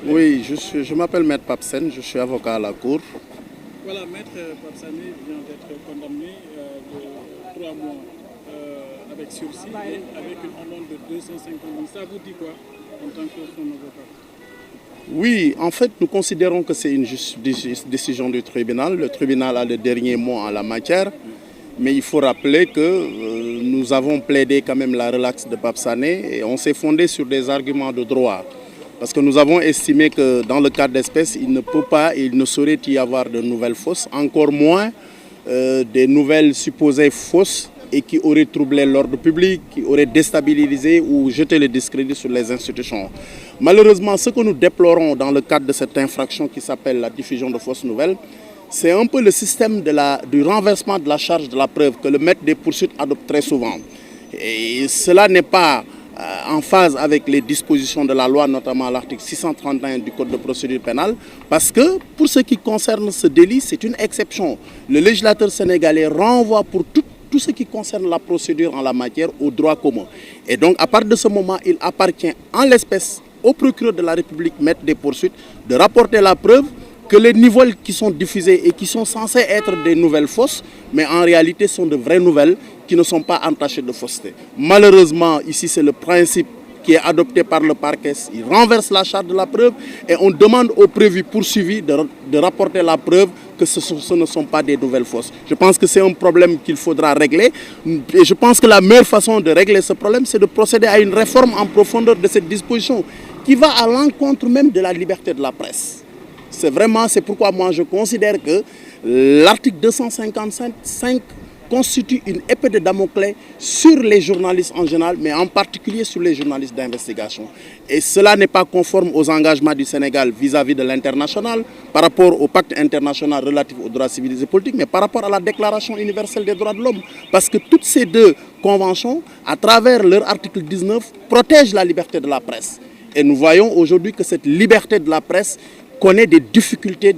Oui, je m'appelle Maître Pape Sène, je suis avocat à la Cour. Voilà, Maître Pape Sané vient d'être condamné de 3 mois avec sursis et avec une amende de 250 000. Ça vous dit quoi en tant que son avocat? Oui, en fait, nous considérons que c'est une juste décision du tribunal. Le tribunal a le dernier mot en la matière. Mais il faut rappeler que nous avons plaidé quand même la relaxe de Pape Sané et on s'est fondé sur des arguments de droit. Parce que nous avons estimé que dans le cas d'espèce, il ne peut pas et il ne saurait y avoir de nouvelles fausses, encore moins des nouvelles supposées fausses et qui auraient troublé l'ordre public, qui auraient déstabilisé ou jeté le discrédit sur les institutions. Malheureusement, ce que nous déplorons dans le cadre de cette infraction qui s'appelle la diffusion de fausses nouvelles, c'est un peu le système du renversement de la charge de la preuve que le maître des poursuites adopte très souvent. Et cela n'est pas en phase avec les dispositions de la loi, notamment l'article 631 du Code de procédure pénale, parce que pour ce qui concerne ce délit, c'est une exception. Le législateur sénégalais renvoie pour tout ce qui concerne la procédure en la matière au droit commun. Et donc, à partir de ce moment, il appartient en l'espèce au procureur de la République, maître des poursuites, de rapporter la preuve que les nouvelles qui sont diffusées et qui sont censées être des nouvelles fausses, mais en réalité sont de vraies nouvelles qui ne sont pas entachées de fausseté. Malheureusement, ici c'est le principe qui est adopté par le parquet. Il renverse la charge de la preuve et on demande aux prévenus poursuivis de rapporter la preuve que ce ne sont pas des nouvelles fausses. Je pense que c'est un problème qu'il faudra régler et je pense que la meilleure façon de régler ce problème, c'est de procéder à une réforme en profondeur de cette disposition qui va à l'encontre même de la liberté de la presse. C'est pourquoi moi je considère que l'article 255 constitue une épée de Damoclès sur les journalistes en général, mais en particulier sur les journalistes d'investigation. Et cela n'est pas conforme aux engagements du Sénégal vis-à-vis de l'international, par rapport au pacte international relatif aux droits civils et politiques, mais par rapport à la Déclaration universelle des droits de l'homme. Parce que toutes ces deux conventions, à travers leur article 19, protègent la liberté de la presse. Et nous voyons aujourd'hui que cette liberté de la presse connaît des difficultés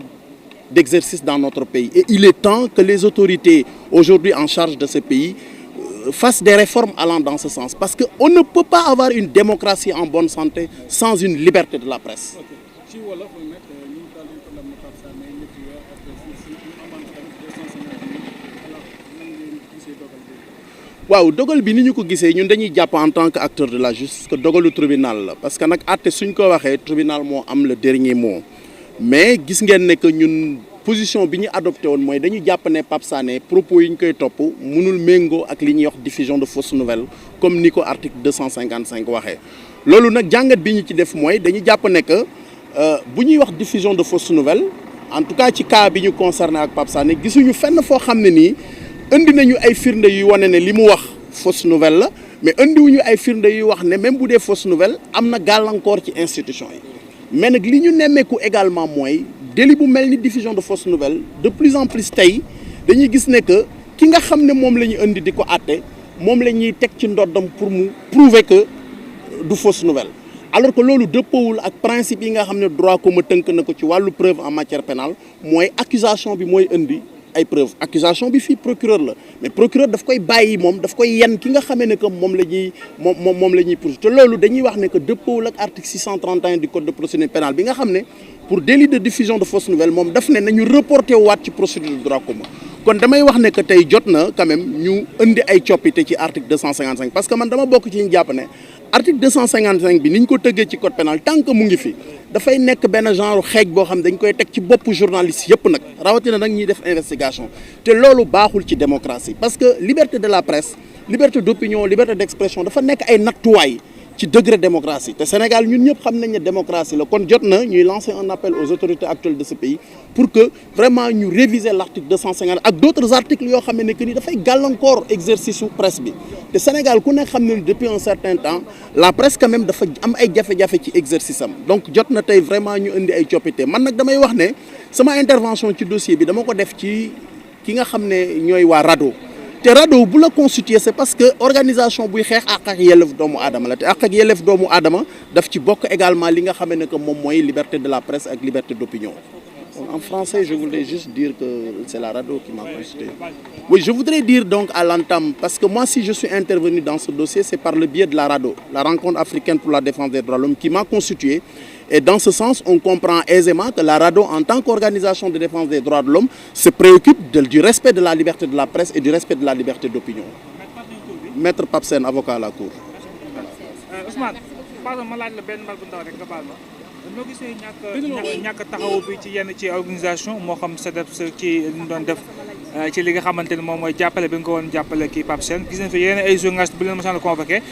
d'exercice dans notre pays. Et il est temps que les autorités aujourd'hui en charge de ce pays fassent des réformes allant dans ce sens. Parce qu'on ne peut pas avoir une démocratie en bonne santé sans une liberté de la presse. waaw dogal bi ni ñu ko gisee ñun dañuy jàpp en tant que acteur de la justice que dogalu tribunal la parce que nag àtte suñ ko waxee tribunal moo am le dernier mot mais gis ngeen ne que ñun position bi ñu adopté woon mooy dañu jàpp ne Pape Sané propos yi ñu koy topp mënul méngoo ak li ñuy wax diffusion de fausses nouvelles comme ni ko article 255 waxee. loolu nag jàngat bi ñu ci def mooy dañu jàpp ne que bu ñuy wax diffusion de fausses nouvelles en tout cas ci cas bi ñu concerné ak Pape Sané gisuñu fenn foo xam ne nii. indi nañu ay firnde yu wane ne li mu wax fausse nouvelle la mais indiwuñu ay firnde yu wax ne même bu dee fausse nouvelle am na gàllankoor ci institution yi mais nag li ñu nemmeeku également mooy délit bu mel ni diffusion de fausse nouvelle de plus en plus tey dañuy gis ne que ki nga xam ne moom la ñu indi di ko àtte moom la ñuy teg ci ndoddam pour mu prouver que du fausse nouvelle alors que loolu dëppoowul ak principe yi nga xam ne droit commun tënk na ko ci wàllu preuve en matière pénale mooy accusation bi mooy indi ay preuve accusation bi fii procureur la mais procureur daf koy bàyyi moom daf koy yenn ki nga xamee ne que moom la ñuy poursuivre te loolu dañuy wax ne que dëppoowul ak article 631 du code de procédure pénale bi nga xam ne pour délit de diffusion de fausses nouvelles moom daf ne nañu reporté waat ci procédure de droit commun kon damay wax ne que tey jot na quand même ñu indi ay coppite ci article 255 parce que man dama bokk ci ñu jàpp ne article 255 bi ni ñu ko tëggee ci code pénal tant que mu ngi fi dafay nekk benn genre xeej boo xam dañ koy teg ci boppu journaliste yëpp nag rawatina nag ñuy def investigation te loolu baaxul ci démocratie parce que liberté de la presse liberté d'opinion liberté d'expression dafa nekk ay nattuwaay ci degré démocratie te Sénégal ñun ñëpp xam nañ ne démocratie la kon jot na ñuy lancer un appel aux autorités actuelles de ce pays pour que vraiment ñu réviser l'article 250 ak d'autres articles yoo xam ne que ni dafay gàllankoor exercice su presse bi te Sénégal ku nekk xam ne depuis un certain temps la presse quand même dafa am ay jafe-jafe ci exercice am donc jot na tey vraiment ñu indi ay coppite man nag damay wax ne sama intervention ci dossier bi dama ko def ci ki nga xam ne ñooy waa RADDHO te RADDHO bu la constituer c'est parce que organisation buy xeex àq ak yelleef doomu aadama la te àq ak yelleef doomu aadama daf ci bokk également li nga xam ne que moom mooy liberté de la presse ak liberté d'opinion. En français, je voulais juste dire que c'est la RADDHO qui m'a consulté. Oui, je voudrais dire donc à l'entame, parce que moi, si je suis intervenu dans ce dossier, c'est par le biais de la RADDHO, la Rencontre africaine pour la défense des droits de l'homme, qui m'a constitué. Et dans ce sens, on comprend aisément que la RADDHO, en tant qu'organisation de défense des droits de l'homme, se préoccupe du respect de la liberté de la presse et du respect de la liberté d'opinion. Maître Pape Sène, avocat à la Cour. Ousmane, pardon, ma laaj la benn mbal bu ndaw rek nga baal ma. noo gisee ñàkk taxawu bi ci yenn ci organisation moo xam CDEPS ci li ñu doon def ci li nga xamante ne moom mooy jàppale bi nga ko woon jàppale kii Pape Sène gis nañ fi yeneen ay journalistes bu leen mosaan a convoqué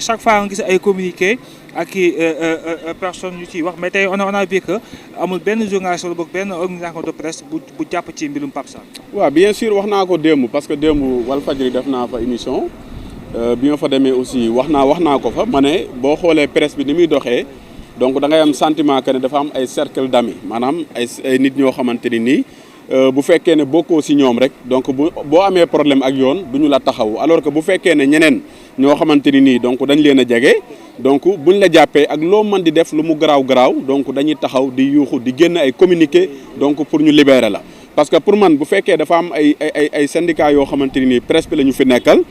chaque fois nga gis ay communiqué ak i personnes yu ciy wax mais tey on a vu que amul benn journaliste wala boog benn organisation de presse bu jàpp ci mbirum Pape Sène. waaw bien sûr wax naa ko démb parce que démb Walfadjri def naa fa émission bi ma fa demee aussi wax naa ko fa ma ne boo xoolee presse bi ni muy doxee. donc da ngay am sentiment que ne dafa am ay cercle d'amis maanaam ay nit ñoo xamante ni nii bu fekkee ne bokkoo si ñoom rek donc boo amee problème ak yoon du ñu la taxaw alors que bu fekkee ne ñeneen ñoo xamante ni nii donc dañ leen a jege donc buñ la jàppee ak loo mën di def lu mu garaaw donc dañuy taxaw di yuuxu di génn ay communiqué donc pour ñu libérer la. parce que pour man bu fekkee dafa am ay syndicats yoo xamante ni nii presse bi la ñu fi nekkal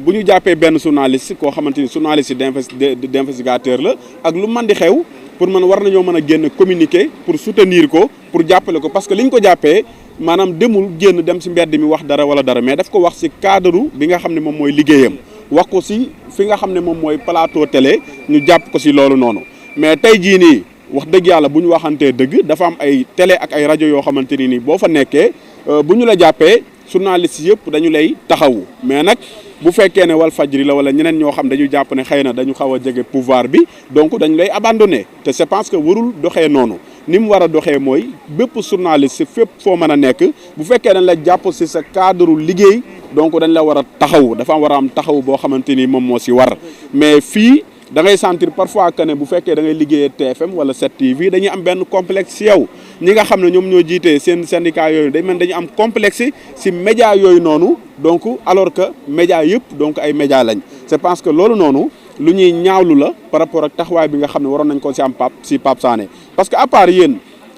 bu ñu jàppee benn journaliste koo xamante ni journaliste d'investigateur la ak lu mën di xew pour man war nañoo mën a génn communiquer pour soutenir ko pour jàppale ko parce que li ñu ko jàppee maanaam demul génn dem si mbedd mi wax dara wala dara mais daf ko wax si cadre bi nga xam ne moom mooy liggéeyam wax ko si fi nga xam ne moom mooy plateau télé ñu jàpp ko si loolu noonu mais tey jii nii wax dëgg yàlla bu ñu waxantee dëgg dafa am ay télé ak ay rajo yoo xamante ni nii boo fa nekkee bu ñu la jàppee journaliste yëpp dañu lay taxawu mais nag bu fekkee ne Walfadjri la wala ñeneen ñoo xam dañu jàpp ne xëy na dañu xaw a jege pouvoir bi donc dañu lay abandonné te je pense que warul doxee noonu ni mu war a doxee mooy bépp journaliste fépp foo mën a nekk bu fekkee dañ la jàpp si sa cadre liggéey donc dañ la war a taxaw dafa war a am taxaw boo xamante ni moom moo si war mais fii da ngay sentir parfois que ne bu fekkee da ngay liggéeyee TFM wala 7TV dañuy am benn complexe si yow ñi nga xam ne ñoom ñoo jiitee seen syndicat yooyu dañu am complexe si média yooyu noonu donc alors que média yëpp donc ay média lañ c'est parce que loolu noonu lu ñuy ñaawlu la par rapport ak taxawaay bi nga xam ne waroon nañ ko si am Pape Sané parce que à part yéen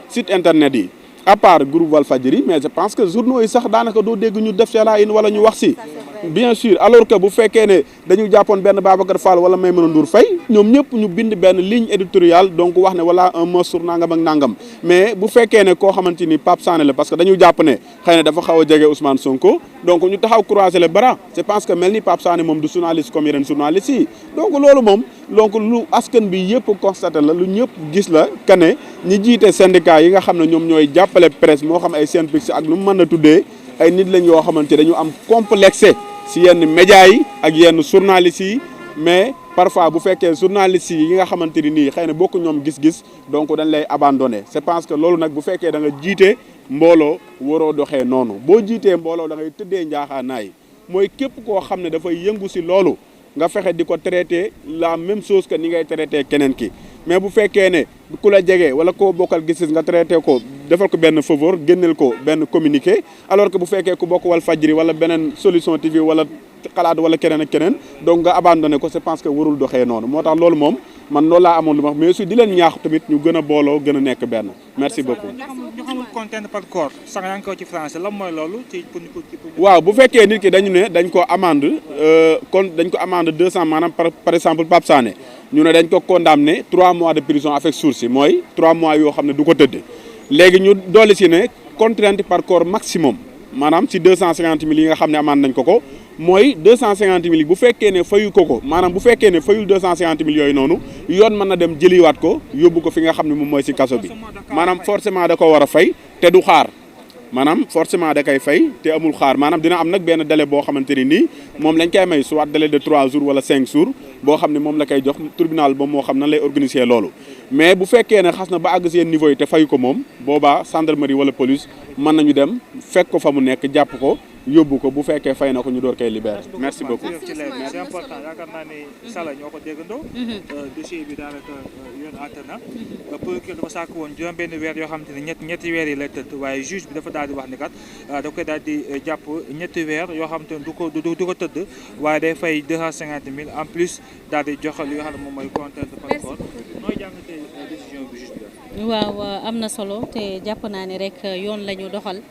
site internet yi à part groupe Walfadjri mais je pense que journaux yi sax daanaka doo dégg ñu def cela in wala ñu wax si bien sûr alors que bu fekkee ne dañu jàppoon benn Babacar Fall wala Maïmouna Ndour Faye ñoom ñëpp ñu bind benn ligne éditoriale donc wax ne voilà un mot sur nangam ak nangam mais bu fekkee ne koo xamante ni Pape Sané la parce que dañu jàpp ne xëy na dafa xaw a jege Ousmane Sonko donc ñu taxaw croiser les bras je pense que mel ni Pape Sané moom du journaliste comme yeneen journaliste yi donc loolu moom donc lu askan bi yëpp constaté la lu ñëpp gis la que ne ñi jiite syndicat yi nga xam ne ñoom ñooy jàppale presse moo xam ay SYNPICS ak nu mu mën a tuddee ay nit lañ yoo xamante dañu am complexe si yenn médias yi ak yenn journalistes yi mais parfois bu fekkee journalistes yi nga xamante ni nii xëy na bokk ñoom gis-gis donc dañ lay abandonné c'est parce que loolu nag bu fekkee da nga jiite mbooloo waroo doxee noonu boo jiitee mbooloo da ngay tëddee njaaxaanaay mooy képp koo xam ne dafay yëngu si loolu nga fexe di ko traité la même chose que ni ngay traité keneen ki mais bu fekkee ne ku la jege wala koo bokkal gis-gis nga traité ko defal ko benn faveur génneel ko benn communiqué alors que bu fekkee ku bokk Walfadjri wala beneen Solution TV wala xalaat wala keneen ak keneen donc nga abandonné ko je pense que warul doxee noonu moo tax loolu moom man loolu laa amoon lu ma wax mais aussi di leen ñaax tamit ñu gën a booloo gën a nekk benn merci beaucoup. ñu xamul content par corps sax yaa ngi ko ci français lan mooy loolu ci waaw bu fekkee nit ki dañu ne dañ ko amende dañ ko amende 200 maanaam par exemple Pape Sané ñu ne dañ ko condamné 3 mois de prison avec sursis mooy 3 mois yoo xam ne du ko tëdd léegi ñu dolli si ne contrainte par corps maximum maanaam si 250 000 yi nga xam ne amende nañ ko mooy 250 000 bu fekkee ne fayu ko maanaam bu fekkee ne fayul 250 000 yooyu noonu yoon mën na dem jëliwaat ko yóbbu ko fi nga xam ne moom mooy si kaso bi maanaam forcément da ko war a fay te du xaar maanaam forcément da koy fay te amul xaar maanaam dina am nag benn délai boo xamante ni nii moom lañ koy may soit délai de 3 jours wala 5 jours boo xam ne moom la koy jox tribunal ba moo xam nan lay organiser loolu mais bu fekkee ne xas na ba àgg seen niveau yi te fayu ko moom boobaa gendarmerie wala police mën nañu dem fekk ko fa mu nekk jàpp ko yóbbu ko bu fekkee fay na ko ñu door koy libérer merci beaucoup. c'est important yaakaar naa ni Sala ñoo ko déggandoo. dossier bi daanaka yoon àtte na. procureur dafa sàkk woon juróom benn weer yoo xam te ne ñetti weer yi lay tëdd waaye juge bi dafa daal di wax ni kat da koy daal di jàpp ñetti weer yoo xam te ne du ko tëdd waaye day fay 250 000 en plus daal di joxe li nga xam ne moom mooy contrainte par corps nooy jàngatee décision bi juge bi waaw am na solo te jàpp naa ni rek yoon la ñu doxal